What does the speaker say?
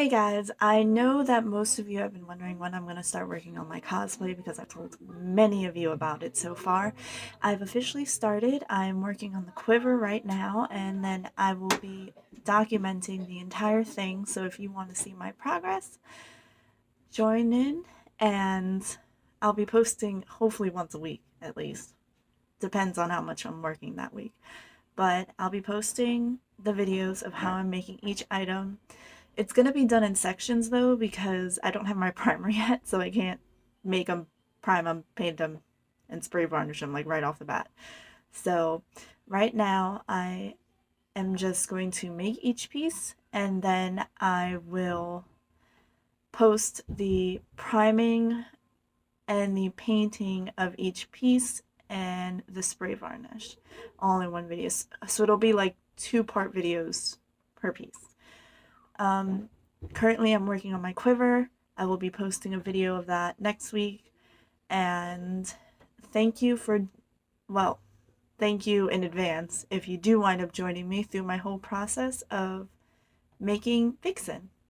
Hey guys, I know that most of you have been wondering when I'm going to start working on my cosplay because I've told many of you about it so far. I've officially started. I'm working on the quiver right now, and then I will be documenting the entire thing. So if you want to see my progress, join in, and I'll be posting hopefully once a week at least. Depends on how much I'm working that week. But I'll be posting the videos of how I'm making each item. It's gonna be done in sections though because I don't have my primer yet, so I can't make them, prime them, paint them, and spray varnish them like right off the bat. So right now I am just going to make each piece and then I will post the priming and the painting of each piece and the spray varnish all in one video. So it'll be like two-part videos per piece. Um, Currently, I'm working on my quiver. I will be posting a video of that next week. And thank you for, well, thank you in advance if you do wind up joining me through my whole process of making Vixen.